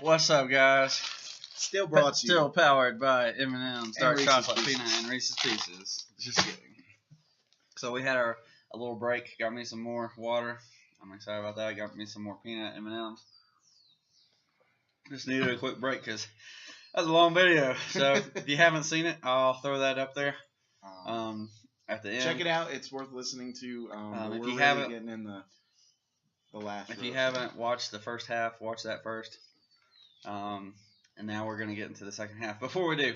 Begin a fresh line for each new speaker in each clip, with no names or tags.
What's up, guys?
Still brought to you.
Still powered by M&M's, dark
Reese's
chocolate,
Pieces.
peanut, and Reese's Pieces. Just kidding. So we had a little break. Got me some more water. I'm excited about that. Got me some more peanut M&M's. Just needed a quick break because that was a long video. So if you haven't seen it, I'll throw that up there at the end.
Check it out. It's worth listening to.
If
we're
you
really
haven't,
getting in the last.
If you haven't watched the first half, watch that first. And now we're going to get into the second half. Before we do,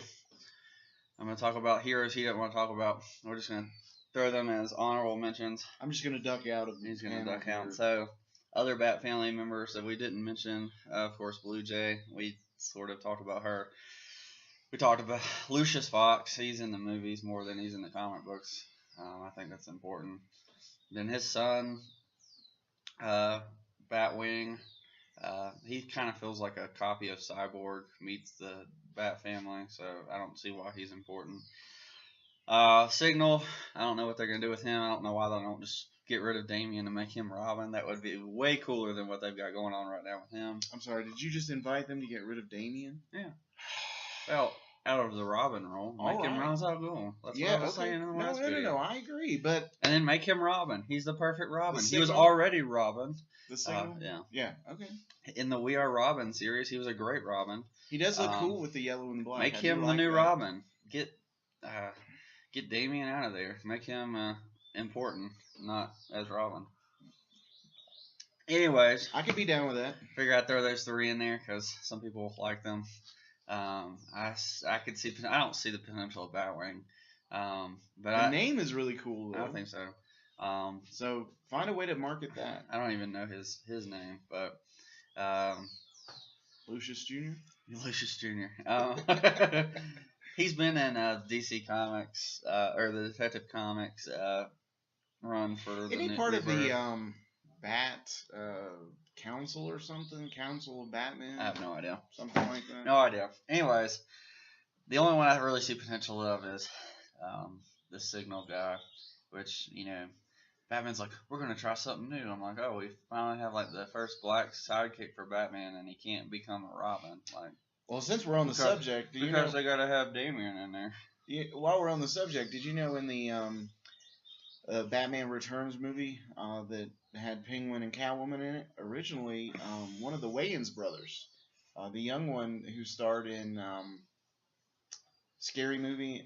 I'm going to talk about heroes he didn't want to talk about. We're just going to throw them as honorable mentions.
I'm just going to duck out of.
He's going to duck out. So, other Bat family members that we didn't mention, of course, Blue Jay. We sort of talked about her. We talked about Lucius Fox. He's in the movies more than he's in the comic books. I think that's important. Then his son, Batwing. He kind of feels like a copy of Cyborg meets the Bat family, so I don't see why he's important. Signal, I don't know what they're going to do with him. I don't know why they don't just get rid of Damian and make him Robin. That would be way cooler than what they've got going on right now with him.
I'm sorry, did you just invite them to get rid of Damian?
Yeah. Well, out of the Robin role, make him Ra's al Ghul. That's what I was saying in the last video.
No, I agree, but...
And then make him Robin. He's the perfect Robin. He was already Robin.
The Signal?
Yeah,
okay.
In the We Are Robin series, he was a great Robin.
He does look cool with the yellow and black.
Make him the new Robin. Get Damian out of there. Make him important, not as Robin. Anyways,
I could be down with that.
Figure I'd throw those three in there because some people like them. I could see. I don't see the potential of Batwing. But
the name is really cool, though.
I think so.
So find a way to market that.
I don't even know his name, but
Lucius Jr.
Lucius Jr. He's been in DC Comics or the Detective Comics run for.
Isn't he part of the Bat Council or something? Council of Batman?
I have no idea.
Something like that.
No idea. Anyways, the only one I really see potential of is the Signal guy, which, you know, Batman's like, we're going to try something new. I'm like, oh, we finally have, like, the first black sidekick for Batman, and he can't become a Robin. Like,
well, since we're on the subject...
Because they got to have Damian in there.
While we're on the subject, did you know in the Batman Returns movie that had Penguin and Catwoman in it, originally one of the Wayans brothers, the young one who starred in Scary Movie...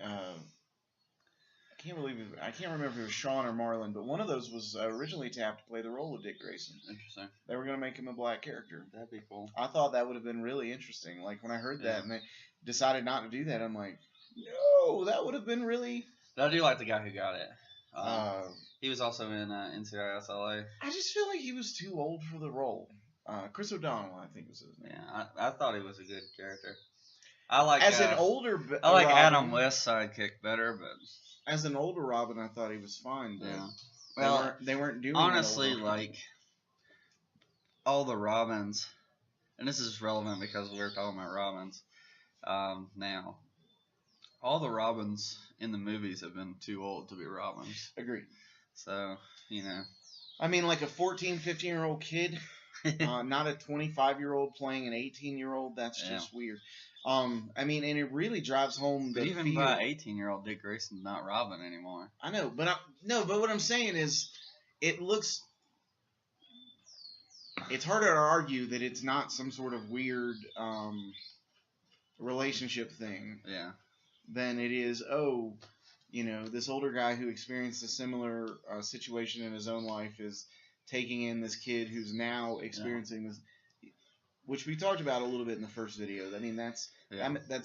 I can't remember if it was Sean or Marlon, but one of those was originally tapped to play the role of Dick Grayson.
Interesting.
They were going to make him a black character.
That'd be cool.
I thought that would have been really interesting. Like, when I heard that and they decided not to do that, I'm like, no, that would have been really...
But I do like the guy who got it. He was also in NCIS LA.
I just feel like he was too old for the role. Chris O'Donnell, I think was his name.
Yeah, I thought he was a good character. I like
an older.
I like
Robin,
Adam West's sidekick better, but
as an older Robin, I thought he was fine. But
well,
they weren't doing
honestly like all the Robins, and this is relevant because we're talking about Robins now. All the Robins in the movies have been too old to be Robins.
Agreed.
So, you know.
I mean, like a 14, 15-year-old kid, not a 25-year-old playing an 18-year-old. That's just weird. I mean, and it really drives home the
even by 18-year-old Dick Grayson's not Robin anymore.
I know, but but what I'm saying is, it looks. It's harder to argue that it's not some sort of weird relationship thing.
Yeah.
Than it is, you know, this older guy who experienced a similar situation in his own life is taking in this kid who's now experiencing this, which we talked about a little bit in the first video. I mean, that's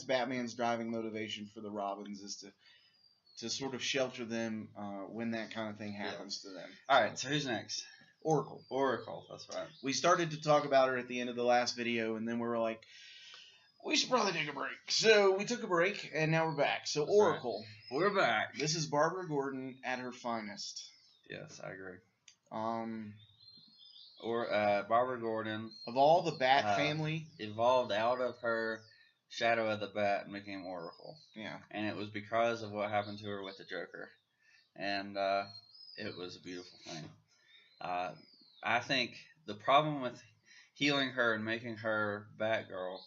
Batman's driving motivation for the Robins is to sort of shelter them when that kind of thing happens to them.
All right, so who's next?
Oracle.
Oracle, that's right.
We started to talk about her at the end of the last video, and then we were like, we should probably take a break. So we took a break, and now we're back. So that's Oracle.
Right. We're back.
This is Barbara Gordon at her finest.
Yes, I agree. Barbara Gordon.
Of all the Bat family.
Evolved out of her Shadow of the Bat and became Oracle.
Yeah.
And it was because of what happened to her with the Joker. And it was a beautiful thing. I think the problem with healing her and making her Batgirl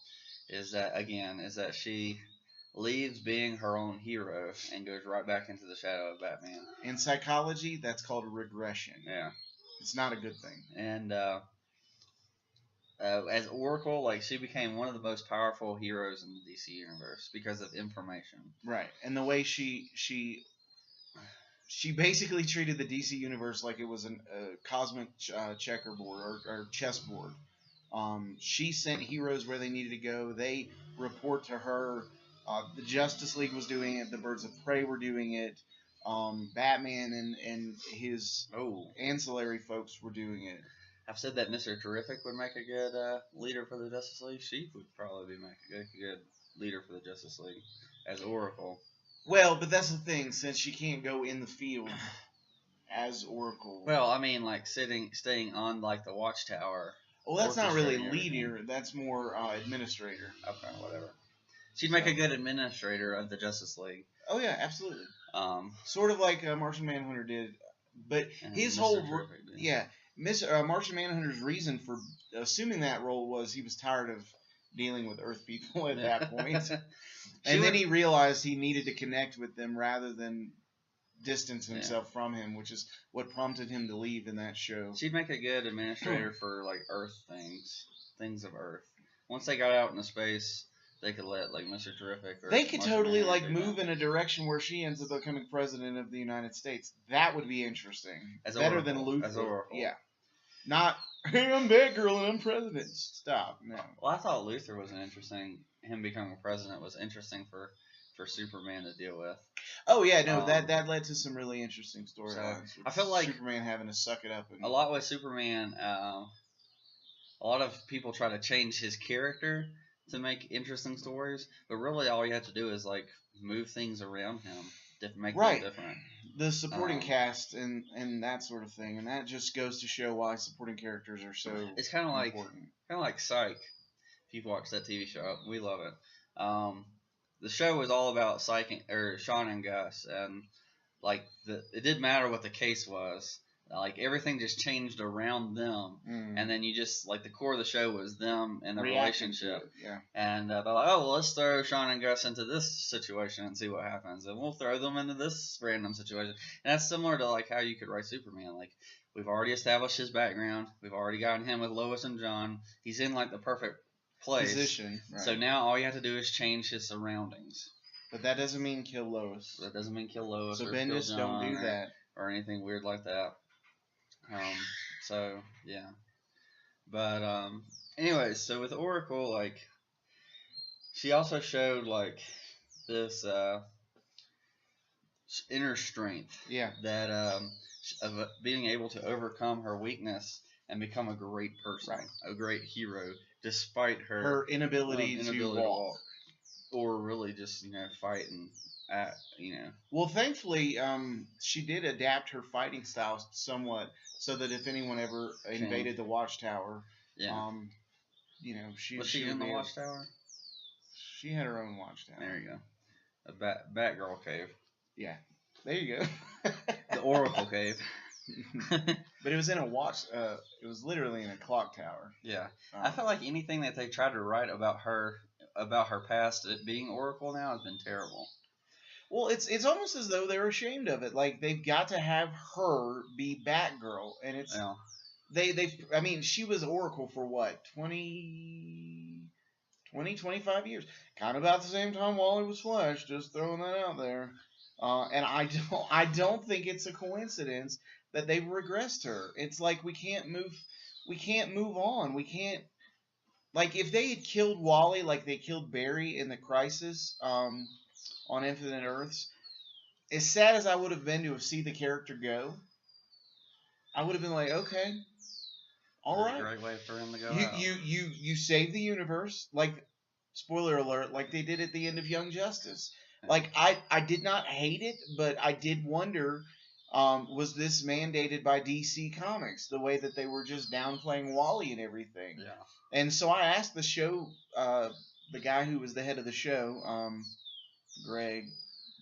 is that she leaves being her own hero and goes right back into the shadow of Batman.
In psychology, that's called a regression.
Yeah.
It's not a good thing.
And as Oracle, like, she became one of the most powerful heroes in the DC universe because of information.
Right. And the way she basically treated the DC universe like it was a cosmic checkerboard or chessboard. She sent heroes where they needed to go. They report to her. The Justice League was doing it. The Birds of Prey were doing it. Batman and his ancillary folks were doing it.
I've said that Mr. Terrific would make a good leader for the Justice League. She would probably make a good leader for the Justice League as Oracle.
Well, but that's the thing, since she can't go in the field as Oracle.
Well, I mean, like staying on like the Watchtower.
Well, that's not really leader. That's more administrator.
Okay, whatever. She'd make a good administrator of the Justice League.
Oh yeah, absolutely. Sort of like Martian Manhunter did, but his whole Martian Manhunter's reason for assuming that role was he was tired of dealing with Earth people at that point. And then he realized he needed to connect with them rather than distance himself from him, which is what prompted him to leave in that show.
She'd make a good administrator for like Earth things of Earth. Once they got out into space, they could let like Mr. Terrific or
they could totally like move in a direction where she ends up becoming president of the United States. That would be interesting. Better than Luther.
As Oracle.
Yeah. Not, hey, I'm Batgirl and I'm president. Stop. No.
Well, I thought Luther was him becoming president was interesting for Superman to deal with.
Oh yeah, no, that led to some really interesting storylines.
So, I feel like
Superman having to suck it up.
A lot with Superman, a lot of people try to change his character to make interesting stories, but really all you have to do is like move things around him to make them different.
The supporting cast and that sort of thing, and that just goes to show why supporting characters are so important.
It's kind of like Psych. If you've watched that TV show, we love it. The show was all about Sean and Gus, and like it didn't matter what the case was. Like everything just changed around them, and then you just like the core of the show was them and the relationship. And they're like, oh, well, let's throw Sean and Gus into this situation and see what happens, and we'll throw them into this random situation. And that's similar to like how you could write Superman. Like we've already established his background, we've already gotten him with Lois and John. He's in like the perfect place.
Position. Right.
So now all you have to do is change his surroundings.
But that doesn't mean kill Lois.
That doesn't mean kill Lois.
So
or
Bendis
kill John
don't do that
or anything weird like that. So yeah, but anyways, so with Oracle, like she also showed like this inner strength.
Yeah.
That of being able to overcome her weakness and become a great person, a great hero, despite her
inability to walk,
or really just fight and.
Well, thankfully, she did adapt her fighting style somewhat, so that if anyone ever invaded the Watchtower, she
was she in the Watchtower?
She had her own Watchtower.
There you go, a Batgirl cave.
Yeah, there you go.
The Oracle cave.
But it was in a it was literally in a clock tower.
Yeah, I feel like anything that they tried to write about her past, it being Oracle now, has been terrible.
Well, it's almost as though they're ashamed of it. Like they've got to have her be Batgirl, and it's I mean, she was Oracle for what 25 years, kind of about the same time Wally was Flash. Just throwing that out there. And I don't think it's a coincidence that they've regressed her. It's like we can't move on. We can't, like if they had killed Wally like they killed Barry in the Crisis on Infinite Earths, as sad as I would have been to have seen the character go, I would have been like, okay, all right.
Great way for him to go.
You save the universe, like spoiler alert, like they did at the end of Young Justice. Like I did not hate it, but I did wonder, was this mandated by DC Comics, the way that they were just downplaying Wally and everything?
Yeah.
And so I asked the show, the guy who was the head of the show, Greg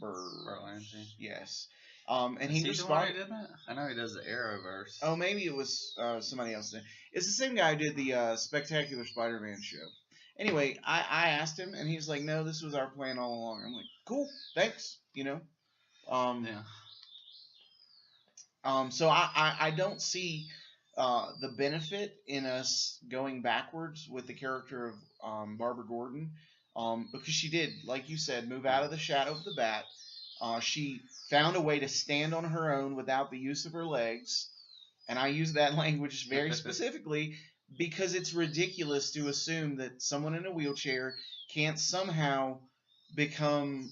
Berlanti.
Yes. And he responded.
I know he does the Arrowverse.
Oh, maybe it was somebody else. It's the same guy who did the Spectacular Spider-Man show. Anyway, I asked him, and he's like, "No, this was our plan all along." I'm like, "Cool, thanks."
Yeah.
So I don't see the benefit in us going backwards with the character of Barbara Gordon, because she did, like you said, move out of the shadow of the bat. She found a way to stand on her own without the use of her legs, and I use that language very specifically because it's ridiculous to assume that someone in a wheelchair can't somehow become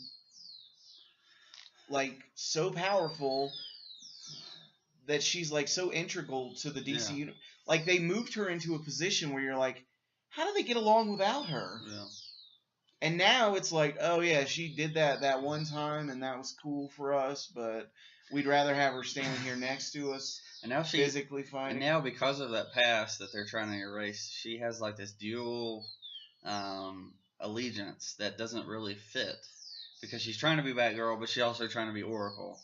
like so powerful that she's like so integral to the DC universe. Like they moved her into a position where you're like, how do they get along without her?
Yeah.
And now it's like, oh yeah, she did that one time, and that was cool for us, but we'd rather have her standing here next to us,
and now she
physically fighting.
And now because of that past that they're trying to erase, she has like this dual allegiance that doesn't really fit, because she's trying to be Batgirl, but she's also trying to be Oracle.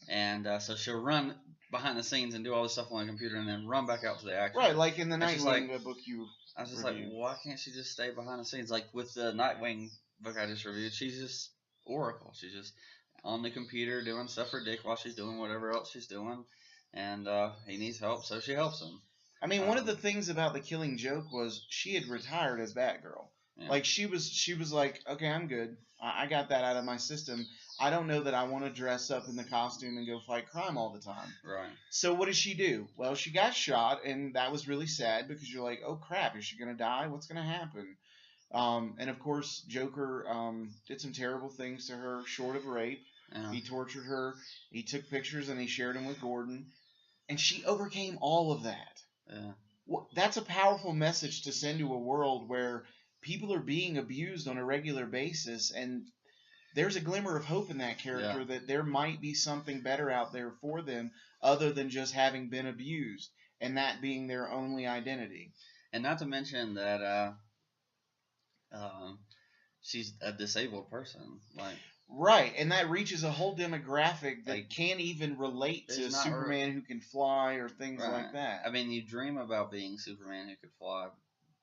And so she'll run behind the scenes and do all this stuff on the computer and then run back out to the action.
Right, like in the Nightwing book you
I was just
reviewed.
like, why can't she just stay behind the scenes? Like with the Nightwing book I just reviewed, she's just Oracle. She's just on the computer doing stuff for Dick while she's doing whatever else she's doing. And he needs help, so she helps him.
I mean, one of the things about the Killing Joke was she had retired as Batgirl. Yeah. Like she was like, okay, I'm good. I got that out of my system. I don't know that I want to dress up in the costume and go fight crime all the time.
Right.
So what did she do? Well, she got shot, and that was really sad because you're like, oh crap, is she gonna die? What's gonna happen? And of course, Joker did some terrible things to her, short of rape. Yeah. He tortured her. He took pictures and he shared them with Gordon, and she overcame all of that.
Yeah.
Well, that's a powerful message to send to a world where people are being abused on a regular basis, and there's a glimmer of hope in that character that there might be something better out there for them other than just having been abused, and that being their only identity.
And not to mention that she's a disabled person.
Right, and that reaches a whole demographic that can't even relate to Superman who can fly or things like that.
I mean, you dream about being Superman who could fly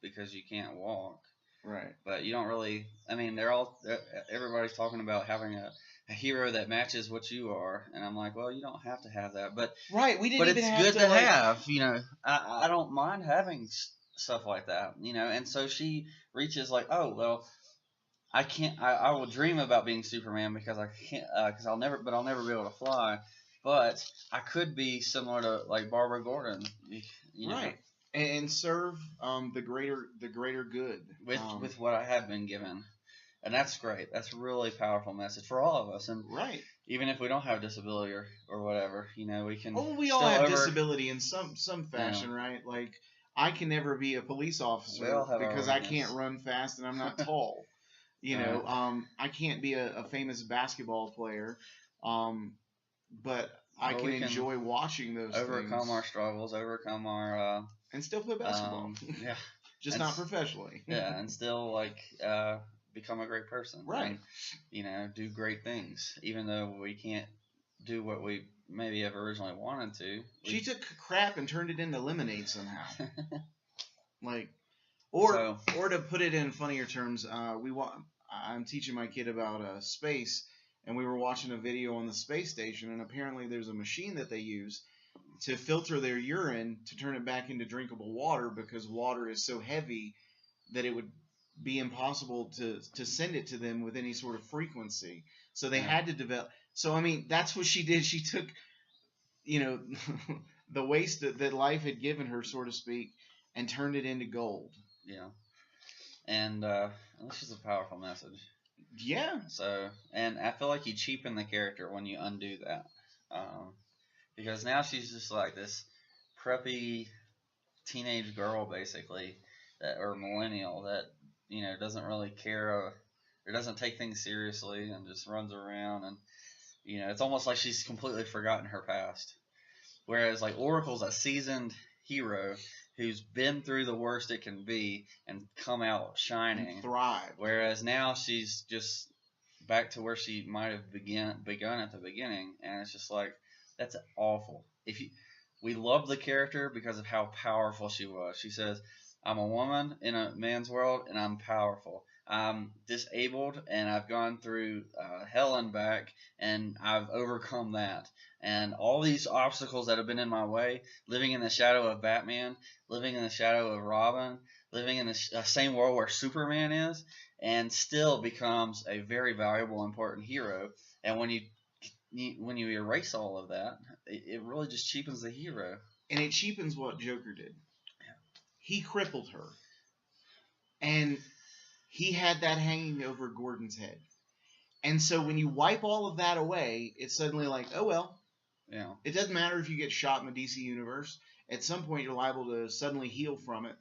because you can't walk.
Right.
But you don't really. I mean, everybody's talking about having a hero that matches what you are, and I'm like, well, you don't have to have that. But
right, we didn't.
But
even
it's
have
good to
like,
have. I don't mind having stuff like that. And so she reaches like, oh well. I can't. I will dream about being Superman because I can't. Because I'll never be able to fly. But I could be similar to like Barbara Gordon.
Right. And serve the greater good
with what I have been given, and that's great. That's a really powerful message for all of us. And
right.
Even if we don't have disability or whatever, we can.
Oh, we all have disability in some fashion, right? Like I can never be a police officer because I can't run fast and I'm not tall. I can't be a famous basketball player, but I can enjoy watching those
overcome
things.
our struggles, overcome our
and still play basketball.
Yeah,
just not professionally.
Yeah, and still become a great person.
Right.
And, do great things, even though we can't do what we maybe have originally wanted to.
She took crap and turned it into lemonade somehow. Or to put it in funnier terms, I'm teaching my kid about space, and we were watching a video on the space station, and apparently there's a machine that they use to filter their urine to turn it back into drinkable water because water is so heavy that it would be impossible to send it to them with any sort of frequency. So they had to develop. So I mean, that's what she did. She took, the waste that life had given her, so to speak, and turned it into gold.
Yeah, and that's just a powerful message.
Yeah.
So, and I feel like you cheapen the character when you undo that, because now she's just like this preppy teenage girl, basically, or millennial that doesn't really care or doesn't take things seriously and just runs around, and it's almost like she's completely forgotten her past. Whereas like Oracle's a seasoned hero who's been through the worst it can be and come out shining.
And thrive.
Whereas now she's just back to where she might have begun at the beginning, and it's just like, that's awful. we loved the character because of how powerful she was. She says, "I'm a woman in a man's world, and I'm powerful. I'm disabled, and I've gone through hell and back, and I've overcome that. And all these obstacles that have been in my way, living in the shadow of Batman, living in the shadow of Robin, living in the same world where Superman is, and still becomes a very valuable, important hero. And when you erase all of that, it really just cheapens the hero.
And it cheapens what Joker did. He crippled her. And he had that hanging over Gordon's head. And so when you wipe all of that away, it's suddenly like, oh, well.
Yeah.
It doesn't matter if you get shot in the DC universe. At some point, you're liable to suddenly heal from it.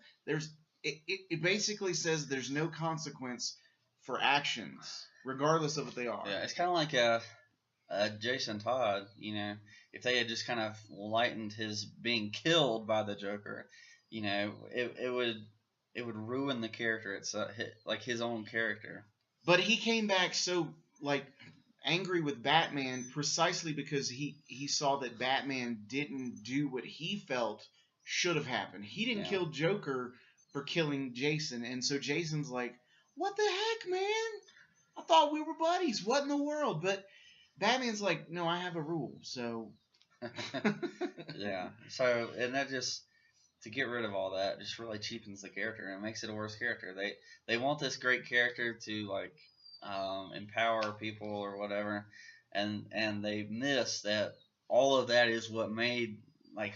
It basically says there's no consequence for actions, regardless of what they are.
Yeah, it's kind of like Jason Todd, if they had just kind of lightened his being killed by the Joker, it would ruin the character. It's like his own character.
But he came back so angry with Batman precisely because he saw that Batman didn't do what he felt should have happened. He didn't kill Joker for killing Jason, and so Jason's like, "What the heck, man? I thought we were buddies. What in the world?" But Batman's like, "No, I have a rule." So
yeah. So and that just to get rid of all that just really cheapens the character and makes it a worse character. They want this great character to empower people or whatever, and they miss that all of that is what made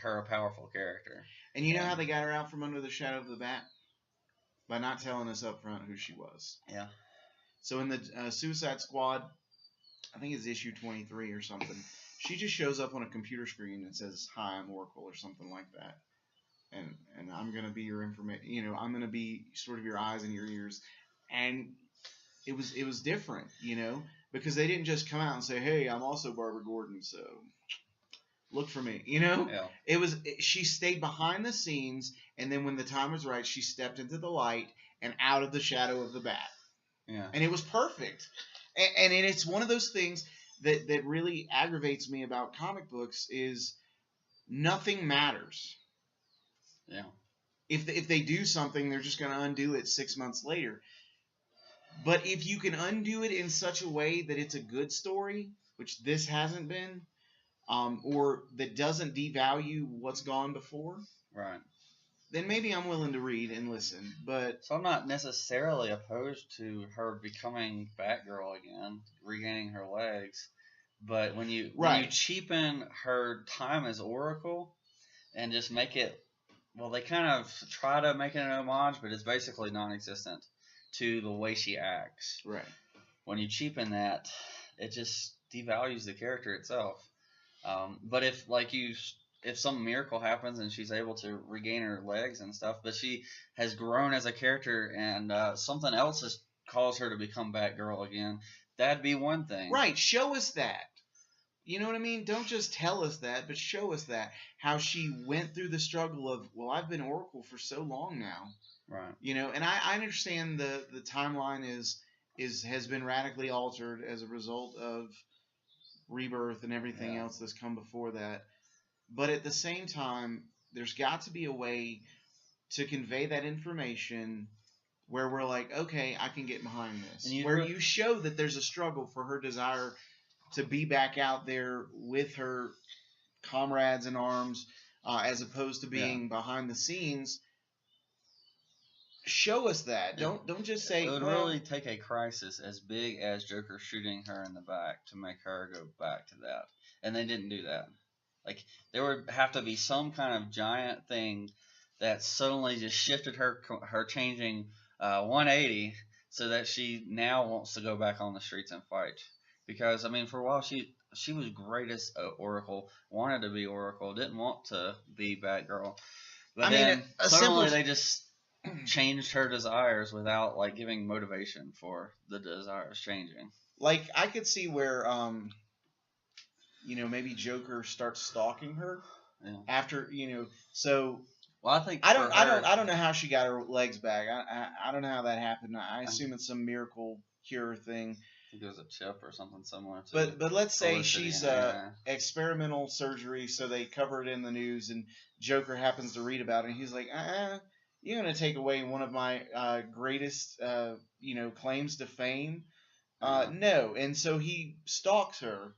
her a powerful character.
And you know how they got her out from under the shadow of the bat? By not telling us up front who she was.
Yeah.
So in the Suicide Squad, I think it's issue 23 or something, she just shows up on a computer screen and says, "Hi, I'm Oracle," or something like that. And I'm going to be your information, I'm going to be sort of your eyes and your ears. And it was different, because they didn't just come out and say, "Hey, I'm also Barbara Gordon, so look for me,"
Yeah.
She stayed behind the scenes, and then when the time was right, she stepped into the light and out of the shadow of the bat.
Yeah.
And it was perfect. And it's one of those things that really aggravates me about comic books is nothing matters.
Yeah.
If they do something, they're just going to undo it 6 months later. But if you can undo it in such a way that it's a good story, which this hasn't been, or that doesn't devalue what's gone before,
right,
then maybe I'm willing to read and listen. But
so I'm not necessarily opposed to her becoming Batgirl again, regaining her legs. But when you cheapen her time as Oracle and just make it, well, they kind of try to make it an homage, but it's basically non-existent to the way she acts.
Right.
When you cheapen that, it just devalues the character itself. But if some miracle happens and she's able to regain her legs and stuff, but she has grown as a character and something else has caused her to become Batgirl again, that'd be one thing.
Right. Show us that. You know what I mean? Don't just tell us that, but show us that. How she went through the struggle of, well, I've been Oracle for so long now.
Right.
And I understand the timeline has been radically altered as a result of Rebirth and everything else that's come before that. But at the same time, there's got to be a way to convey that information where we're like, okay, I can get behind this. You show that there's a struggle for her desire to be back out there with her comrades in arms, as opposed to being behind the scenes. Show us that. Don't just say.
It would really take a crisis as big as Joker shooting her in the back to make her go back to that, and they didn't do that. There would have to be some kind of giant thing that suddenly just shifted her changing 180 so that she now wants to go back on the streets and fight. Because for a while she was great as Oracle, wanted to be Oracle, didn't want to be Batgirl, but then suddenly they just changed her desires without giving motivation for the desires changing.
I could see where maybe Joker starts stalking her after so.
Well, I think
I don't know how she got her legs back. I don't know how that happened. I assume it's some miracle cure thing.
think it was a chip or something similar to
But let's say
Felicity
she's
in there.
experimental surgery, so they cover it in the news, and Joker happens to read about it, and he's like, you're gonna take away one of my greatest claims to fame. No, and so he stalks her.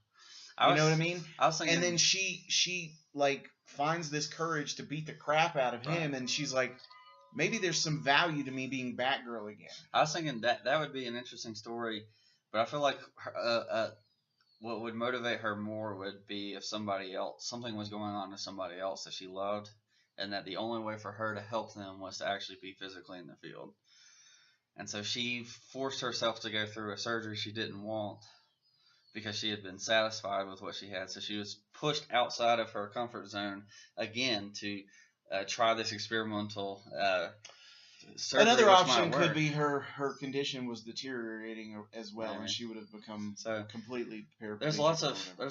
You know what I mean?
I was thinking,
and then she like finds this courage to beat the crap out of him, and she's like, maybe there's some value to me being Batgirl again.
I was thinking that would be an interesting story, but I feel like what would motivate her more would be if something was going on to somebody else that she loved, and that the only way for her to help them was to actually be physically in the field. And so she forced herself to go through a surgery she didn't want because she had been satisfied with what she had. So she was pushed outside of her comfort zone again to try this experimental surgery.
Another option could be her condition was deteriorating as well, and she would have become completely paraplegic.
There's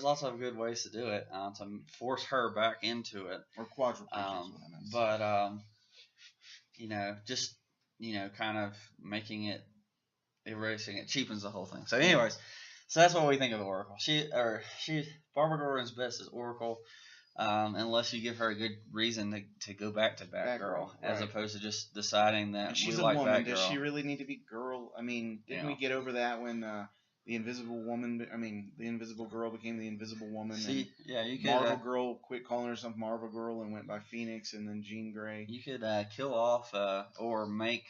lots of good ways to do it to force her back into it.
Or quadriplegic,
but kind of making it, erasing it cheapens the whole thing. So, anyways, so that's what we think of Oracle. Barbara Gordon's best is Oracle. Unless you give her a good reason to go back to Batgirl, as opposed to just deciding that
she's
we like
woman.
Batgirl.
Does she really need to be girl? I mean, didn't we get over that when the Invisible Girl became the Invisible Woman?
You could.
Marvel Girl quit calling herself Marvel Girl and went by Phoenix, and then Jean Grey.
You could kill off or make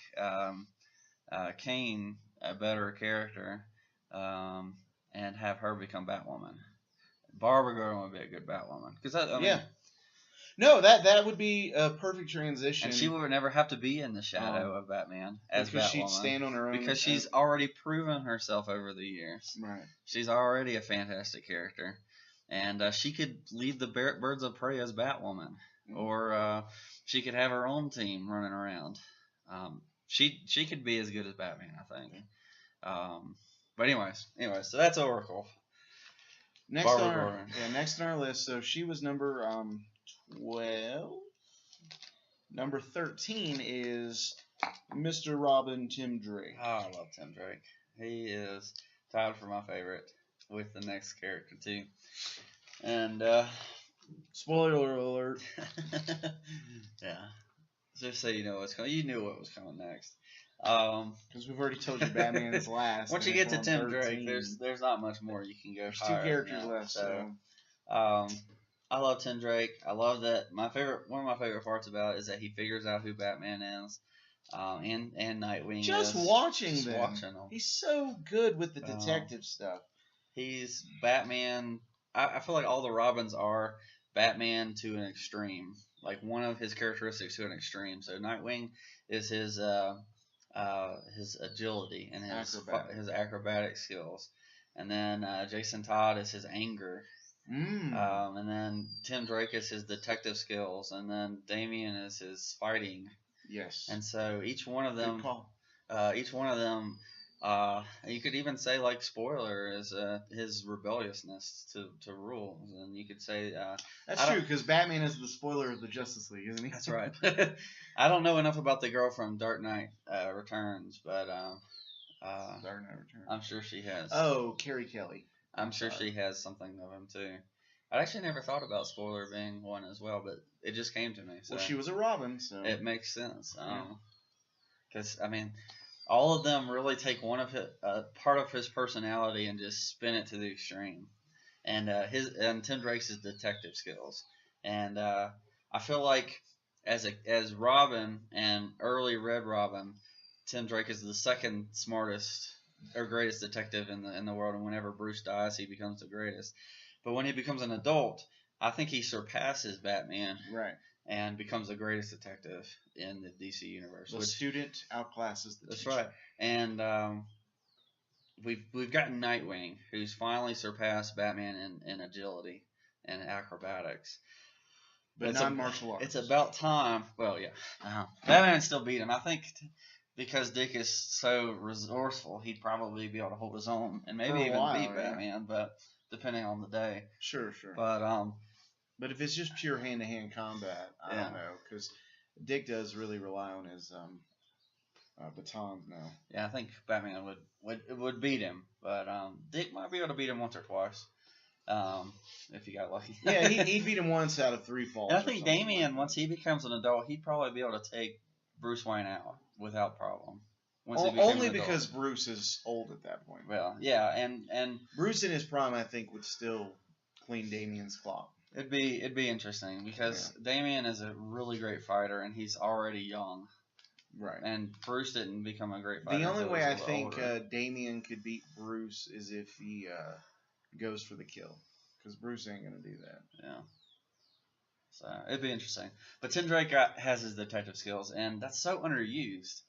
Kane a better character, and have her become Batwoman. Barbara Gordon would be a good Batwoman.
No, that would be a perfect transition.
And she would never have to be in the shadow of Batman as
because
Batwoman.
She'd stand on her own.
Because she's already proven herself over the years.
Right.
She's already a fantastic character. And she could lead the Birds of Prey as Batwoman. Mm-hmm. Or she could have her own team running around. She could be as good as Batman, I think. But anyways, so that's Oracle.
Next on our list, so she was number 12. Number 13 is Mr. Robin, Tim Drake.
Oh, I love Tim Drake. He is tied for my favorite with the next character too. And
spoiler alert.
Yeah. Just so you know what's coming. You knew what was coming next.
Because we've already told you Batman is last.
Once you get to Tim Drake, there's not much more you can go.
There's two characters left. So,
I love Tim Drake. I love that. One of my favorite parts about it is that he figures out who Batman is, and Nightwing.
Just
is.
watching them. He's so good with the detective stuff.
He's Batman. I feel like all the Robins are Batman to an extreme. Like one of his characteristics to an extreme. So Nightwing is his agility and his acrobatic skills, and then Jason Todd is his anger, and then Tim Drake is his detective skills, and then Damian is his fighting.
Yes.
And so each one of them, you could even say, like, spoiler is his rebelliousness to rules, and you could say
that's true because Batman is the spoiler of the Justice League, isn't he?
That's right. I don't know enough about the girl from Dark Knight Returns, but
Dark Knight Returns.
I'm sure she has.
Oh, Carrie Kelly.
I'm sure she has something of him too. I actually never thought about spoiler being one as well, but it just came to me. So
well, she was a Robin, so
it makes sense. Because all of them really take one of part of his personality and just spin it to the extreme. And Tim Drake's his detective skills. And I feel like as Robin and early Red Robin, Tim Drake is the second smartest or greatest detective in the world. And whenever Bruce dies, he becomes the greatest. But when he becomes an adult, I think he surpasses Batman.
Right.
And becomes the greatest detective in the DC universe.
The student outclasses the teacher.
That's right. And we've gotten Nightwing, who's finally surpassed Batman in agility and acrobatics.
But not martial arts.
It's about time. Well, yeah. Batman still beat him. I think because Dick is so resourceful, he'd probably be able to hold his own and maybe even beat Batman, but depending on the day.
Sure. But if it's just pure hand-to-hand combat, I don't know, because Dick does really rely on his batons now.
Yeah, I think Batman would beat him, but Dick might be able to beat him once or twice, if he got lucky.
Yeah, he beat him once out of 3 falls.
And I think Damian, once he becomes an adult, he'd probably be able to take Bruce Wayne out without problem.
Only because Bruce is old at that point.
Well, yeah, and
Bruce in his prime, I think, would still clean Damian's clock.
It'd be interesting because Damian is a really great fighter, and he's already young.
Right.
And Bruce didn't become a great fighter.
The only way I think Damian could beat Bruce is if he goes for the kill, because Bruce ain't gonna do that.
Yeah. So it'd be interesting. But Tim Drake has his detective skills, and that's so underused.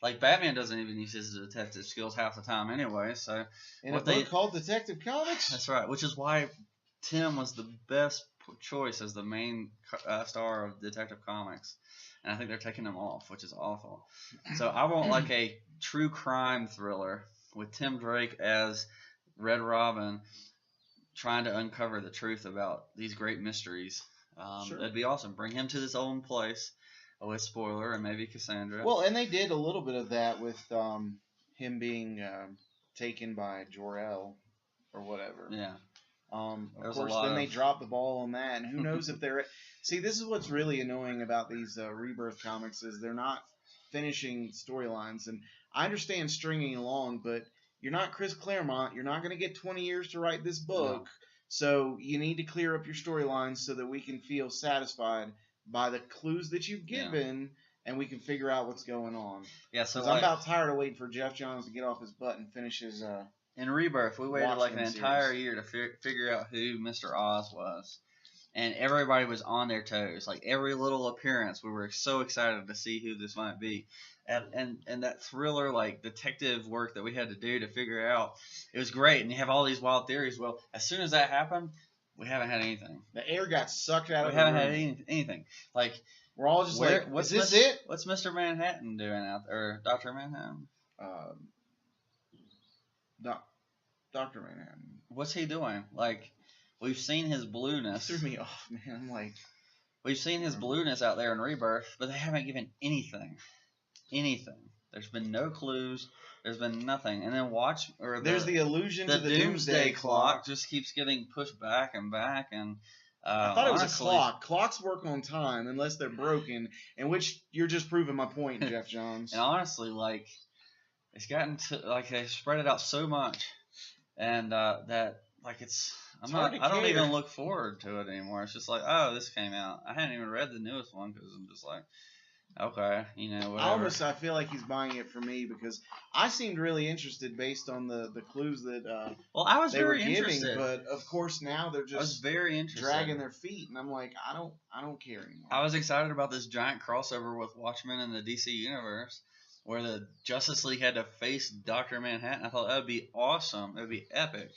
Like Batman doesn't even use his detective skills half the time anyway. So
in a book called Detective Comics.
That's right. Which is why Tim was the best choice as the main star of Detective Comics, and I think they're taking him off, which is awful. So I want like a true crime thriller with Tim Drake as Red Robin, trying to uncover the truth about these great mysteries.
Sure.
That'd be awesome. Bring him to this old place with Spoiler and maybe Cassandra.
Well, and they did a little bit of that with him being taken by Jor-El or whatever.
Yeah.
Of course, then they dropped the ball on that, and who knows if they're... See, this is what's really annoying about these Rebirth comics is they're not finishing storylines, and I understand stringing along, but you're not Chris Claremont. You're not going to get 20 years to write this book,
No.
So you need to clear up your storylines so that we can feel satisfied by the clues that you've given, and we can figure out what's going on.
Yeah, so
I'm about tired of waiting for Jeff Johns to get off his butt and finish his...
in Rebirth, we waited like an
Watchmen
entire
series.
year to figure out who Mr. Oz was. And everybody was on their toes. Like every little appearance, we were so excited to see who this might be. And that thriller, like detective work that we had to do to figure out, it was great. And you have all these wild theories. Well, as soon as that happened, we haven't had anything.
The air got sucked out of
We
the
haven't
room.
had anything. Like,
We're all just like, is this it?
What's Mr. Manhattan doing out there? Or Dr. Manhattan?
Dr. Manhattan.
What's he doing? Like, we've seen his blueness.
Threw me off, man. I'm like...
We've seen his blueness out there in Rebirth, but they haven't given anything. Anything. There's been no clues. There's been nothing. And then
there's the allusion to the Doomsday Clock.
Just keeps getting pushed back and back. And
I thought it was a clock. Clocks work on time unless they're broken, in which you're just proving my point, Jeff Johns.
And honestly, like, it's gotten to, like, they spread it out so much. And that, like, I don't even look forward to it anymore. It's just like, oh, this came out. I hadn't even read the newest one because I'm just like, okay, whatever.
I feel like he's buying it for me because I seemed really interested based on the clues that
I was
they were
very
giving,
interested.
but of course now they're
I was
just
very interested.
dragging their feet, and I'm like, I don't care anymore.
I was excited about this giant crossover with Watchmen and the DC Universe, where the Justice League had to face Dr. Manhattan. I thought that would be awesome. It would be epic.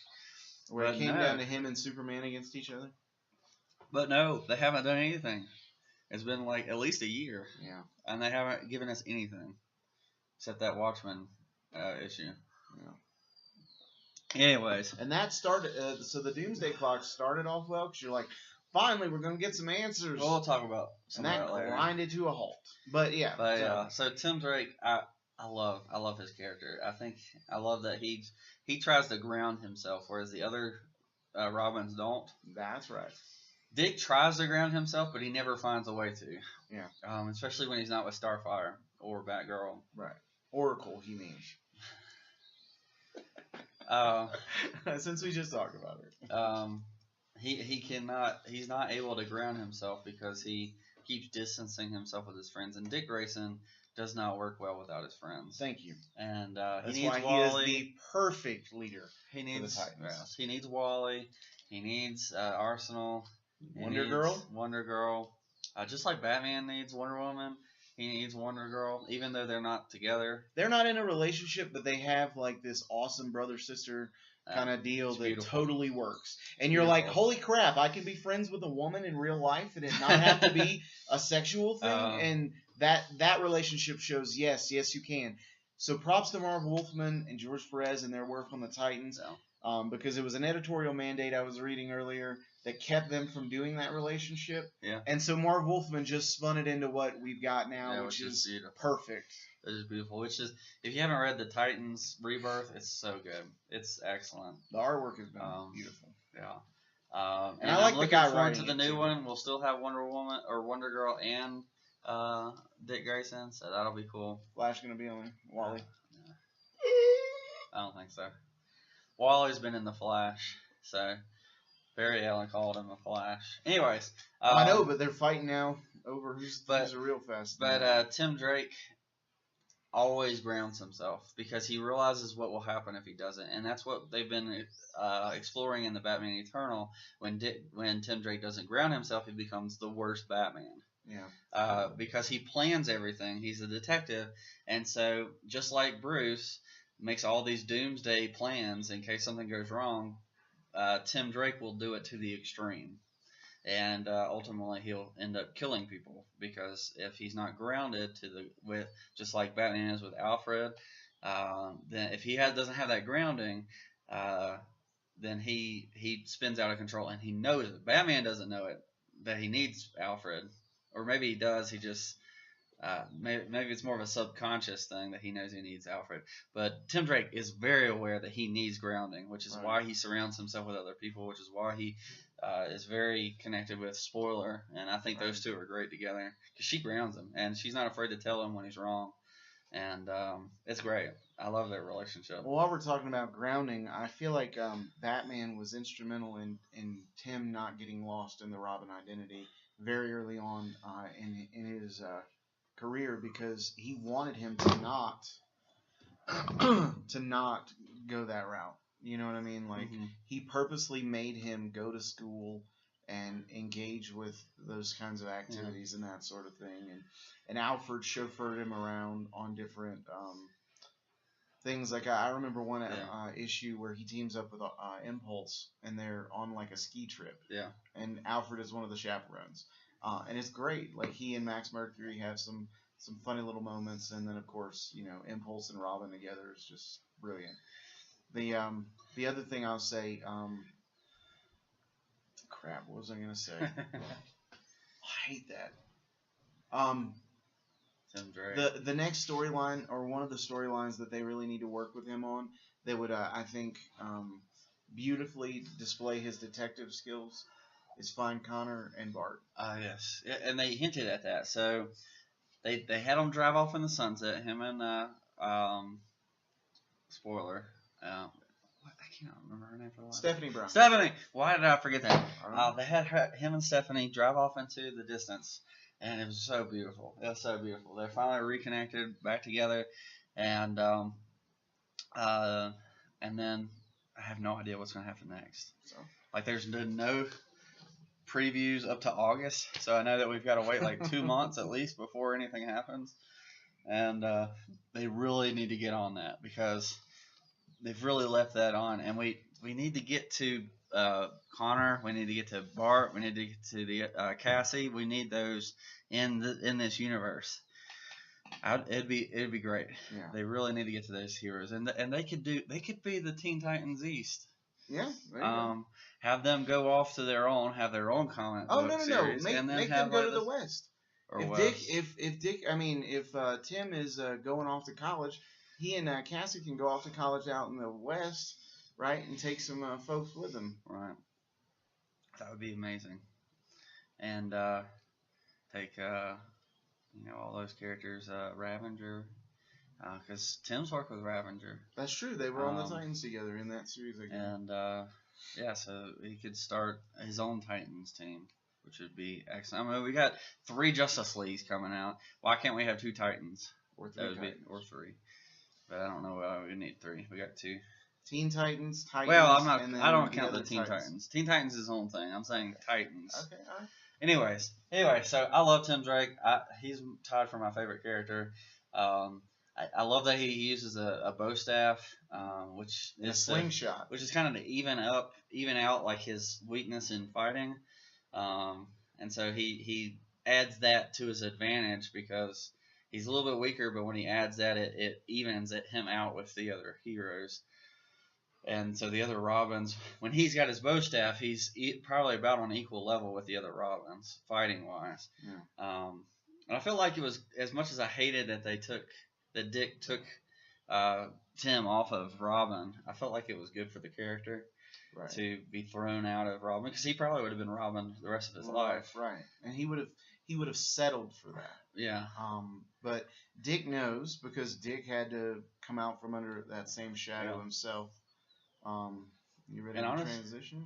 Where it came down to him and Superman against each other.
But no, they haven't done anything. It's been like at least a year.
Yeah.
And they haven't given us anything except that Watchmen issue.
Yeah.
Anyways.
And that started, so the Doomsday Clock started off well because you're like, finally, we're going to get some answers.
We'll talk about some
and
of that later.
grinded to a halt. But yeah.
So Tim Drake, I love his character. I love that he tries to ground himself, whereas the other Robins don't.
That's right.
Dick tries to ground himself, but he never finds a way to.
Yeah.
Especially when he's not with Starfire or Batgirl.
Right. Oracle, he means. Since we just talked about it.
He's not able to ground himself because he keeps distancing himself with his friends, and Dick Grayson does not work well without his friends.
Thank you.
And
that's
he needs
why
Wally.
he is the perfect leader.
He needs
for the Titans.
Yes, he needs Wally. He needs Arsenal.
Wonder Girl.
Wonder Girl. Just like Batman needs Wonder Woman, he needs Wonder Girl. Even though they're not together,
they're not in a relationship, but they have like this awesome brother sister kind of deal that totally works. And you're like, holy crap! I can be friends with a woman in real life, and it not have to be a sexual thing. And that relationship shows yes, you can. So props to Marv Wolfman and George Perez and their work on the Titans. because it was an editorial mandate I was reading earlier that kept them from doing that relationship.
Yeah.
And so Marv Wolfman just spun it into what we've got now, which is
beautiful.
Perfect.
It is beautiful. Which is, if you haven't read the Titans Rebirth, it's so good. It's excellent.
The artwork has been beautiful.
Yeah.
And I like the guy
forward to
writing
the
it,
new
too.
one. We'll still have Wonder Woman or Wonder Girl and Dick Grayson, so that'll be cool.
Flash gonna be on Wally?
Yeah. I don't think so. Wally's been in the Flash, so Barry Allen called him the Flash. Anyways,
I know, but they're fighting now over who's the real fast.
But Tim Drake always grounds himself because he realizes what will happen if he doesn't, and that's what they've been exploring in the Batman Eternal. When Tim Drake doesn't ground himself, he becomes the worst Batman.
Yeah.
Because he plans everything. He's a detective, and so just like Bruce makes all these doomsday plans in case something goes wrong, Tim Drake will do it to the extreme. And ultimately he'll end up killing people because if he's not grounded with just like Batman is with Alfred, then if he doesn't have that grounding, then he spins out of control and he knows it. Batman doesn't know it that he needs Alfred, or maybe he does. He just maybe it's more of a subconscious thing that he knows he needs Alfred. But Tim Drake is very aware that he needs grounding, which is why he surrounds himself with other people, which is why he is very connected with Spoiler, and I think those two are great together because she grounds him and she's not afraid to tell him when he's wrong, and it's great. I love their relationship.
Well, while we're talking about grounding, I feel like Batman was instrumental in Tim not getting lost in the Robin identity very early on in his career, because he wanted him to not go that route. You know what I mean? Like, he purposely made him go to school and engage with those kinds of activities and that sort of thing. And Alfred chauffeured him around on different things. Like, I remember one issue where he teams up with Impulse, and they're on, like, a ski trip.
Yeah.
And Alfred is one of the chaperones. And it's great. Like, he and Max Mercury have some funny little moments. And then, of course, you know, Impulse and Robin together is just brilliant. The other thing I'll say, crap, what was I gonna say? I hate that. The next storyline, or one of the storylines that they really need to work with him on, that would I think beautifully display his detective skills, is find Connor and Bart.
Yes, and they hinted at that. So they had him drive off in the sunset. Him and Spoiler. I can't remember her name for a while.
Stephanie Brown.
Stephanie! Why did I forget that? They had him and Stephanie drive off into the distance, and it was so beautiful. It was so beautiful. They finally reconnected back together, and then I have no idea what's going to happen next. So, like, there's no previews up to August, so I know that we've got to wait like 2 months at least before anything happens, and they really need to get on that because they've really left that on, and we need to get to Connor. We need to get to Bart. We need to get to the Cassie. We need those in this universe. It'd be great.
Yeah.
They really need to get to those heroes, and they could be the Teen Titans East.
Yeah. There you go.
Have them go off to their own, have their own comic book series,
Make
and then
make
have
them go to the West.
Or
if
West.
if Tim is going off to college, he and Cassie can go off to college out in the West, right, and take some folks with them.
Right. That would be amazing. And take all those characters, Ravenger, because Tim's worked with Ravenger.
That's true. They were on the Titans together in that series again.
And so he could start his own Titans team, which would be excellent. I mean, we got 3 Justice Leagues coming out. Why can't we have 2 Titans?
Or 3
or 3. But I don't know why we need 3. We got 2.
Teen Titans, Titans.
Well, I'm not. I don't count the Teen Titans. Teen Titans is his own thing. I'm saying Titans.
Okay. All right.
Anyway, so I love Tim Drake. He's tied for my favorite character. I love that he uses a bow staff, which is
a slingshot,
which is kind of to even out like his weakness in fighting. And so he adds that to his advantage because he's a little bit weaker, but when he adds that, it evens him out with the other heroes. And so the other Robins, when he's got his bow staff, he's probably about on equal level with the other Robins, fighting wise.
Yeah.
And I feel like it was, as much as I hated that Dick took Tim off of Robin, I felt like it was good for the character to be thrown out of Robin, because he probably would have been Robin the rest of his life.
Right, and he would have settled for that.
Yeah.
But Dick knows, because Dick had to come out from under that same shadow himself. You ready to transition?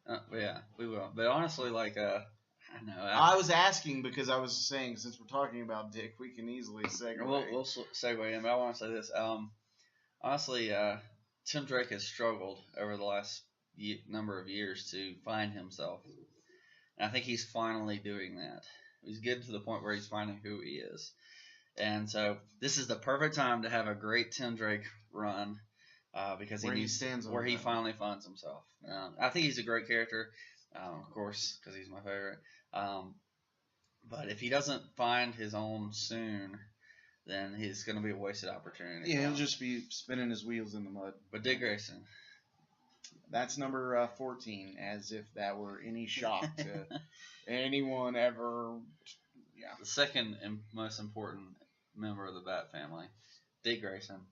Or?
Yeah, we will. But honestly, like, I know.
I was asking because I was saying, since we're talking about Dick, we can easily segue.
We'll segue in, but I want to say this. Honestly, Tim Drake has struggled over the last number of years to find himself. And I think he's finally doing that. He's getting to the point where he's finding who he is. And so this is the perfect time to have a great Tim Drake run, because he finally finds himself. I think he's a great character, of course, because he's my favorite. But if he doesn't find his own soon, then he's going to be a wasted opportunity.
Yeah, he'll just be spinning his wheels in the mud.
But Dick Grayson.
That's number 14, as if that were any shock to anyone ever. Yeah.
The second and most important member of the Bat family, Dick Grayson.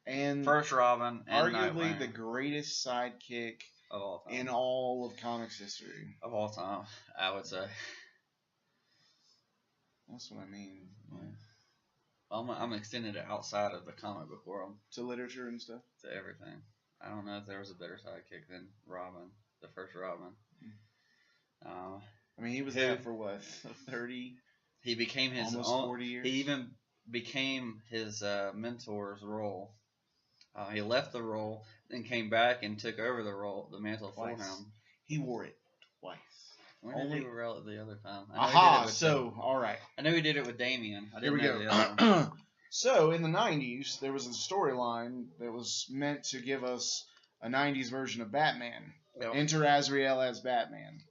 And
first Robin, and
arguably
Nightwing.
The greatest sidekick
of all time.
In all of comics history.
Of all time, I would say.
That's what I mean.
Yeah. I'm extending it outside of the comic book world.
To literature and stuff?
To everything. I don't know if there was a better sidekick than Robin, the first Robin.
I mean, he was there for what, 30?
He became his
almost
own,
40 years.
He even became his mentor's role. He left the role, then came back and took over the mantle for him.
He wore it twice.
When did he wear it the other time?
All right.
I know he did it with Damian.
Here we go. So, in the 90s, there was a storyline that was meant to give us a 90s version of Batman. Yep. Enter Azrael as Batman.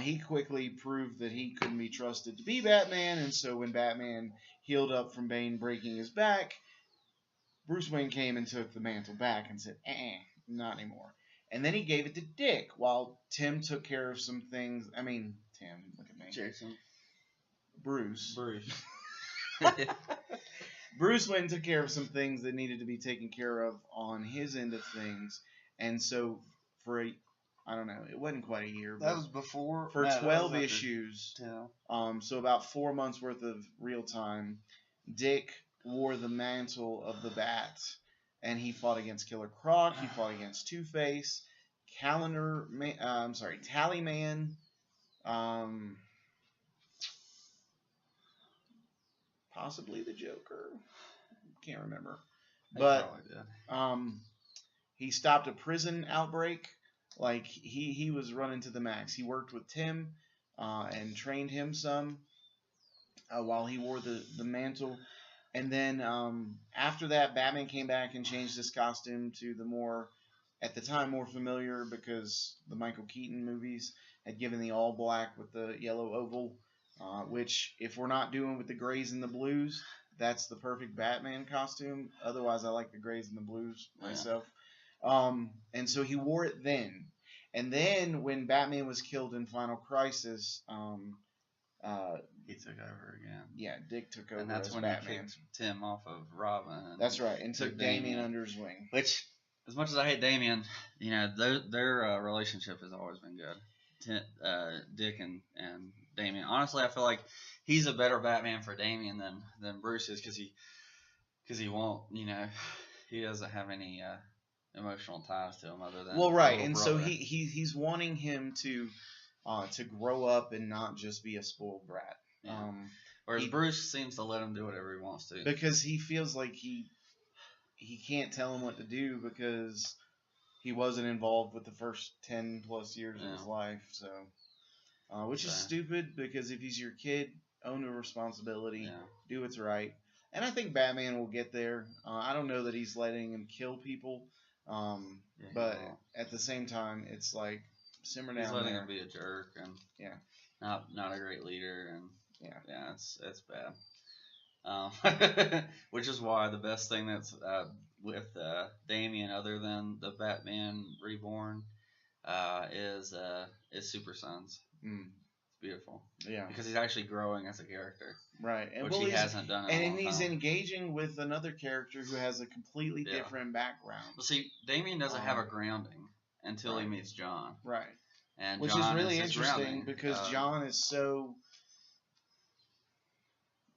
He quickly proved that he couldn't be trusted to be Batman, and so when Batman healed up from Bane breaking his back, Bruce Wayne came and took the mantle back and said, not anymore. And then he gave it to Dick, while Tim took care of some things. I mean, Tim, look at me.
Jason.
Bruce. Bruce Wayne took care of some things that needed to be taken care of on his end of things. And so for I don't know, it wasn't quite a year.
That was before.
For 12 issues,
yeah.
So about 4 months worth of real time, Dick wore the mantle of the Bat. And he fought against Killer Croc. He fought against Two-Face, Tallyman, possibly the Joker. Can't remember. But he stopped a prison outbreak. Like he was running to the max. He worked with Tim and trained him some while he wore the mantle. And then after that, Batman came back and changed his costume to the more, at the time, more familiar, because the Michael Keaton movies had given the all black with the yellow oval, which, if we're not doing with the grays and the blues, that's the perfect Batman costume. Otherwise, I like the grays and the blues myself. And so he wore it then. And then when Batman was killed in Final Crisis,
he took over again.
Yeah, Dick took over.
And that's
as
when
Batman.
he kicked Tim off of Robin.
That's right, and took Damian under his wing.
Which, as much as I hate Damian, their relationship has always been good. Dick and Damian. Honestly, I feel like he's a better Batman for Damian than Bruce is, because he won't. He doesn't have any emotional ties to him other than.
Well, right, and so he's wanting him to grow up and not just be a spoiled brat.
Yeah. Whereas Bruce seems to let him do whatever he wants to.
Because he feels like he can't tell him what to do, because he wasn't involved with the first 10 plus years of his life. So, which is stupid, because if he's your kid, own the responsibility, do what's right. And I think Batman will get there. I don't know that he's letting him kill people, but at the same time, it's like, simmer down.
He's letting him be a jerk and not a great leader, and it's bad. Which is why the best thing that's with Damian Damian, other than the Batman Reborn, is Super Sons.
Mm.
It's beautiful.
Yeah.
Because he's actually growing as a character.
Right. And
which he hasn't done in a long
And he's
time.
engaging with another character who has a completely different background.
Well, see, Damian doesn't have a grounding until he meets John.
Right.
And
which
John
is really
his
interesting
grounding.
because John is so,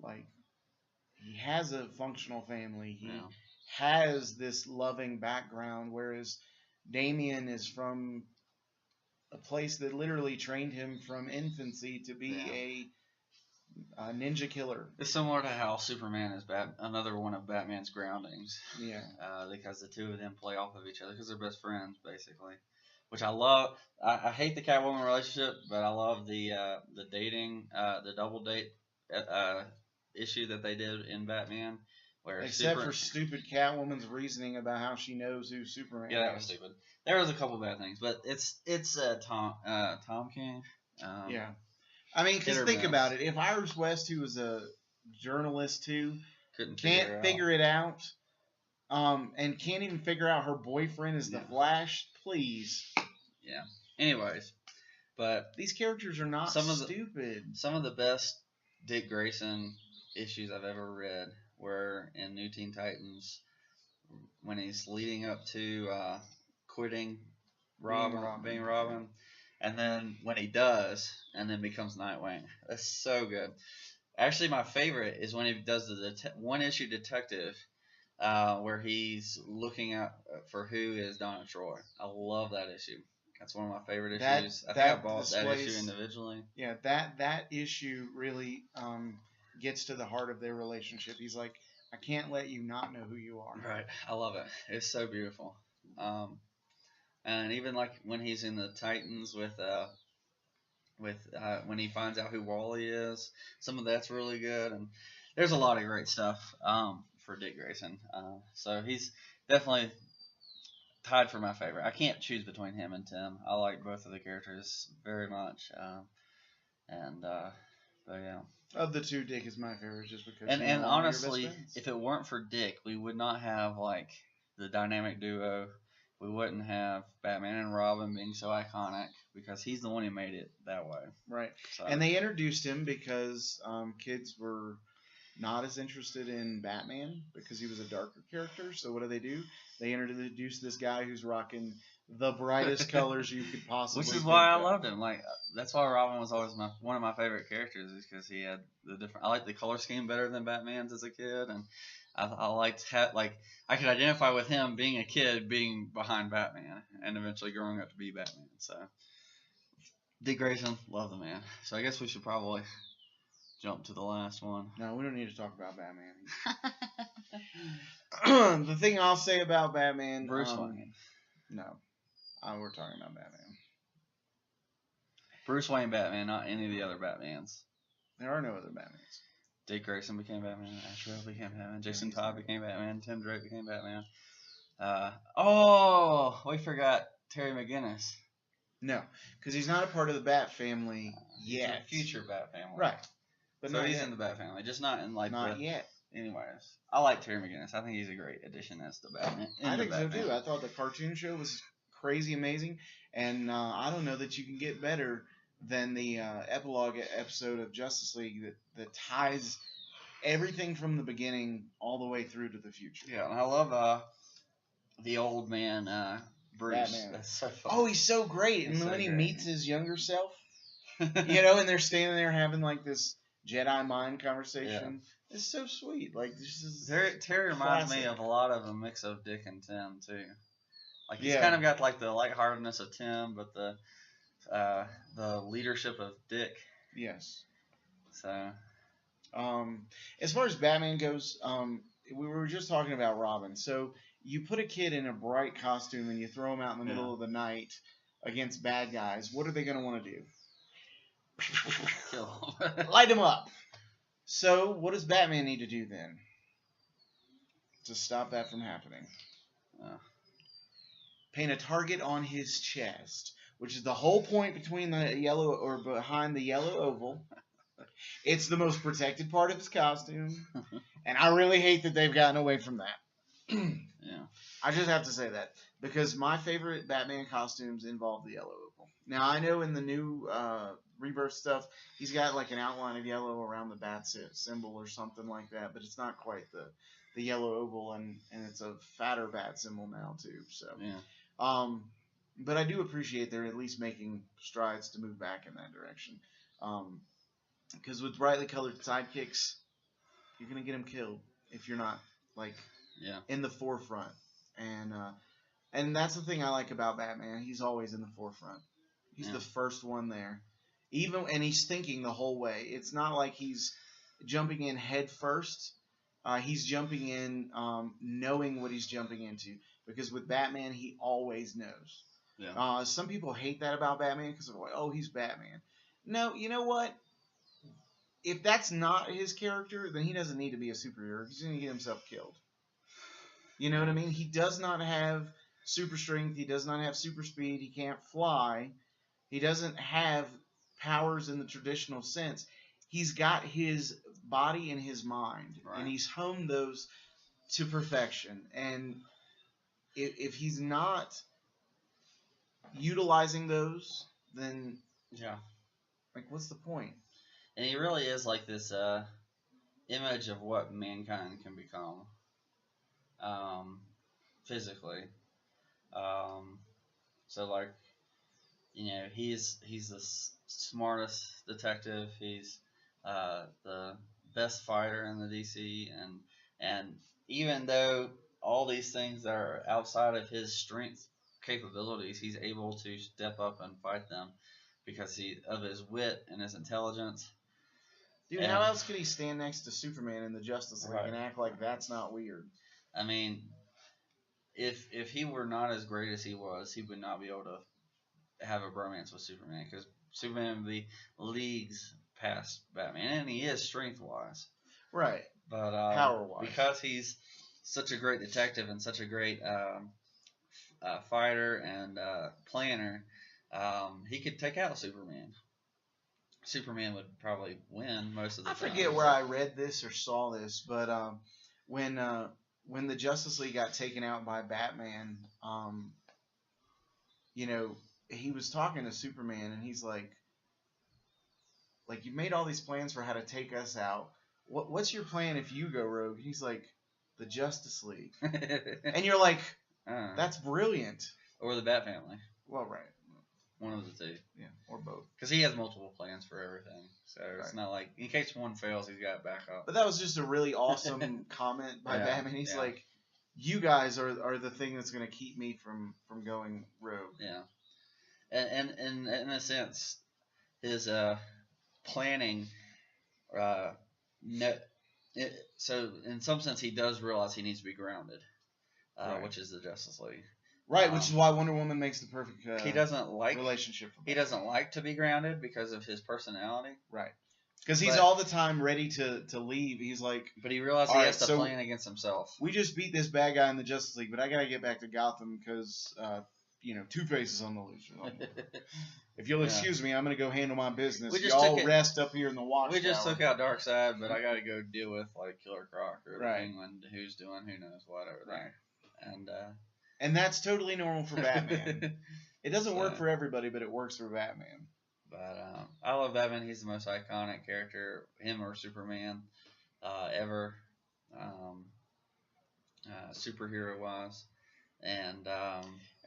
like, he has a functional family. He has this loving background, whereas Damian is from a place that literally trained him from infancy to be a ninja killer.
It's similar to how Superman is another one of Batman's groundings.
Yeah.
Because the two of them play off of each other because they're best friends, basically. Which I love. I hate the Catwoman relationship, but I love the dating, the double date issue that they did in Batman.
Except for stupid Catwoman's reasoning about how she knows who Superman is.
Yeah, that was stupid. There was a couple bad things, but it's Tom King.
Yeah. I mean, because think about it. If Iris West, who was a journalist too, can't figure it out, and can't even figure out her boyfriend is the Flash, please.
Yeah. Anyways, but
these characters are not stupid.
Some of the best Dick Grayson issues I've ever read were in New Teen Titans when he's leading up to quitting being Robin. And then when he does, and then becomes Nightwing. That's so good. Actually, my favorite is when he does the one-issue detective, where he's looking out for who is Donna Troy. I love that issue. That's one of my favorite issues. I think I bought that issue individually.
Yeah, that issue really gets to the heart of their relationship. He's like, I can't let you not know who you are.
Right. I love it. It's so beautiful. And even like when he's in the Titans with when he finds out who Wally is, some of that's really good. And there's a lot of great stuff for Dick Grayson. So he's definitely tied for my favorite. I can't choose between him and Tim. I like both of the characters very much. But yeah.
Of the two, Dick is my favorite just because.
And honestly, if it weren't for Dick, we would not have like the dynamic duo. We wouldn't have Batman and Robin being so iconic because he's the one who made it that way.
Right. So. And they introduced him because kids were not as interested in Batman because he was a darker character. So what do? They introduced this guy who's rocking the brightest colors you could possibly.
Which is why I loved him. Like that's why Robin was always one of my favorite characters, is because he had the different. I liked the color scheme better than Batman's as a kid, and I liked I could identify with him being a kid, being behind Batman, and eventually growing up to be Batman. So Dick Grayson, love the man. So I guess we should probably jump to the last one.
No, we don't need to talk about Batman. The thing I'll say about Batman,
Bruce Wayne.
No, we're talking about Batman.
Bruce Wayne Batman, not any of the other Batmans.
There are no other Batmans.
Dick Grayson became Batman. Ashwell became Batman. Jason Todd became Batman. Tim Drake became Batman. We forgot Terry McGinnis.
No, because he's not a part of the Bat family yet.
He's a future Bat family.
Right.
But so he's in the Bat family, just not in like
not yet.
Anyways, I like Terry McGinnis. I think he's a great addition as the Batman.
I think so too. I thought the cartoon show was crazy amazing, and I don't know that you can get better than the epilogue episode of Justice League that ties everything from the beginning all the way through to the future.
Yeah, and I love the old man Bruce.
Batman.
That's so fun.
Oh, he's so great. And when he meets his younger self, and they're standing there having like this Jedi mind conversation. Yeah. It's so sweet. Like this is
Terry reminds me of a lot of a mix of Dick and Tim too. Like he's kind of got like the lightheartedness of Tim, but the leadership of Dick.
Yes.
So,
as far as Batman goes, we were just talking about Robin. So you put a kid in a bright costume and you throw him out in the middle of the night against bad guys. What are they going to want to do?
Kill him.
Light him up. So what does Batman need to do then to stop that from happening? Paint a target on his chest, which is the whole point between the yellow or behind the yellow oval. It's the most protected part of his costume, and I really hate that they've gotten away from that.
Yeah.
I just have to say that because my favorite Batman costumes involve the yellow opal. Now I know in the new Rebirth stuff, he's got like an outline of yellow around the bat symbol or something like that, but it's not quite the yellow oval, and it's a fatter bat symbol now too. So
Yeah.
But I do appreciate they're at least making strides to move back in that direction. Because with brightly colored sidekicks, you're gonna get them killed if you're not like in the forefront. And that's the thing I like about Batman. He's always in the forefront. He's the first one there. And he's thinking the whole way. It's not like he's jumping in head first. He's jumping in knowing what he's jumping into. Because with Batman, he always knows.
Yeah.
Some people hate that about Batman because they're like, oh, he's Batman. No, you know what? If that's not his character, then he doesn't need to be a superhero. He's going to get himself killed. You know what I mean? He does not have super strength. He does not have super speed. He can't fly. He doesn't have powers in the traditional sense. He's got his body and his mind, and he's honed those to perfection. And if he's not utilizing those, then like what's the point?
And he really is like this image of what mankind can become physically. So like, you know, he's the smartest detective. He's the best fighter in the DC, and even though all these things that are outside of his strength capabilities, he's able to step up and fight them because of his wit and his intelligence.
Dude, how else could he stand next to Superman in the Justice League and act like that's not weird?
I mean, if he were not as great as he was, he would not be able to have a bromance with Superman, because Superman would be leagues past Batman, and he is strength-wise.
Right.
But
power-wise.
Because he's such a great detective and such a great fighter and planner, he could take out Superman. Superman would probably win most of the time.
I forget where I read this or saw this, but when the Justice League got taken out by Batman, you know, he was talking to Superman, and he's like, you've made all these plans for how to take us out. What's your plan if you go rogue? He's like, the Justice League. And you're like, that's brilliant.
Or the Bat Family.
Well, right.
One of the two.
Yeah, or both.
Because he has multiple plans for everything. So it's not like, in case one fails, he's got backup.
But that was just a really awesome comment by Batman. He's like, you guys are the thing that's going to keep me from going rogue.
Yeah. And in a sense, his planning, so in some sense, he does realize he needs to be grounded, which is the Justice League.
Right, which is why Wonder Woman makes the perfect
he doesn't like
relationship.
He doesn't like to be grounded because of his personality.
Right. Because he's all the time ready to leave. He's like,
but he realizes he has to plan against himself.
We just beat this bad guy in the Justice League, but I gotta get back to Gotham because Two-Face is on the loose. If you'll excuse me, I'm gonna go handle my business. Y'all rest up here in the watch.
We just took out Darkseid, but I gotta go deal with like Killer Croc or Penguin, who's doing who knows what over there.
And that's totally normal for Batman. It doesn't work for everybody, but it works for Batman.
But I love Batman. He's the most iconic character, him or Superman, ever, superhero-wise. And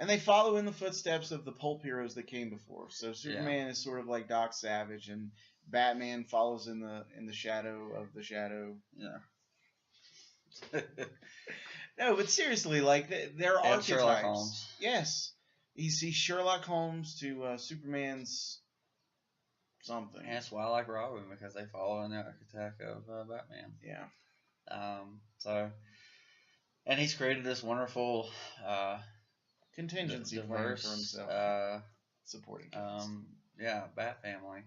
they follow in the footsteps of the pulp heroes that came before. So Superman is sort of like Doc Savage, and Batman follows in the shadow of the shadow.
Yeah.
No, but seriously, like there are archetypes.
Sherlock Holmes.
Yes, he's Sherlock Holmes to Superman's something.
And that's why I like Robin, because they follow in the archetype of Batman.
Yeah.
And he's created this wonderful
contingency plan for himself, supporting kids.
Bat Family.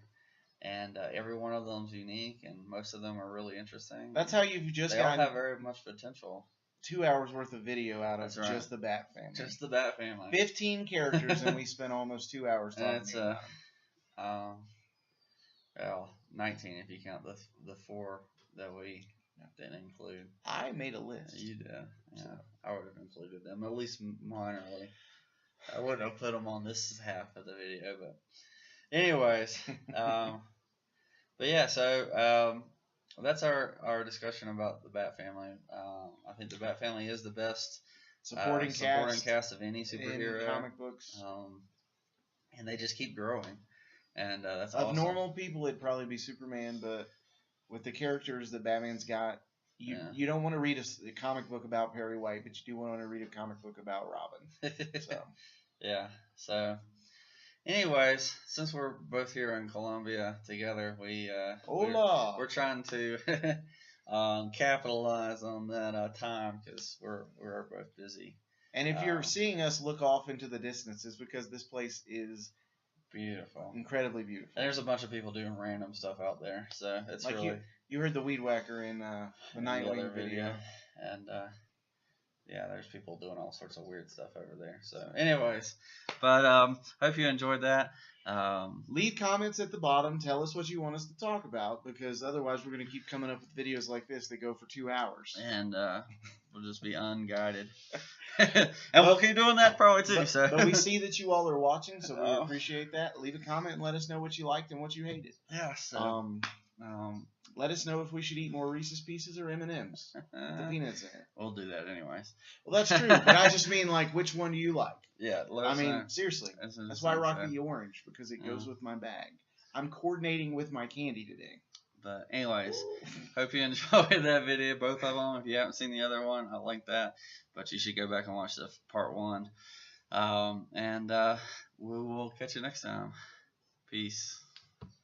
And every one of them's unique, and most of them are really interesting.
That's how you've just
They all have very much potential.
2 hours worth of video out of just the Bat Family.
Just the Bat Family.
15 characters, and we spent almost 2 hours talking about it.
Well, 19 if you count the 4 that we didn't include.
I made a list.
You did. Yeah,
So.
I would have included them, at least minorly. I wouldn't have put them on this half of the video, but anyways, but yeah, so that's our discussion about the Bat Family. I think the Bat Family is the best
supporting
cast of any superhero
in comic books.
And they just keep growing, and that's
of
awesome.
normal people, it'd probably be Superman, but with the characters that Batman's got, you don't want to read a comic book about Perry White, but you do want to read a comic book about Robin. So.
Yeah. So, anyways, since we're both here in Colombia together, we're trying to capitalize on that time because we're both busy.
And if you're seeing us look off into the distance, it's because this place is
beautiful,
incredibly beautiful.
And there's a bunch of people doing random stuff out there, so it's
like
really.
You heard the weed whacker in the Nightwing video,
and yeah, there's people doing all sorts of weird stuff over there. So, anyways, but hope you enjoyed that.
Leave comments at the bottom. Tell us what you want us to talk about, because otherwise we're going to keep coming up with videos like this that go for 2 hours.
And we'll just be unguided. And we'll keep doing that probably too.
But we see that you all are watching, so we appreciate that. Leave a comment and let us know what you liked and what you hated.
Yeah. So,
let us know if we should eat more Reese's Pieces or M&Ms with the peanuts in it.
We'll do that anyways.
Well, that's true, but I just mean, like, which one do you like?
Yeah,
seriously. That's why I rock the orange, because it goes with my bag. I'm coordinating with my candy today.
But anyways, hope you enjoyed that video, both of them. If you haven't seen the other one, I'll link that. But you should go back and watch the part 1. And we will catch you next time. Peace.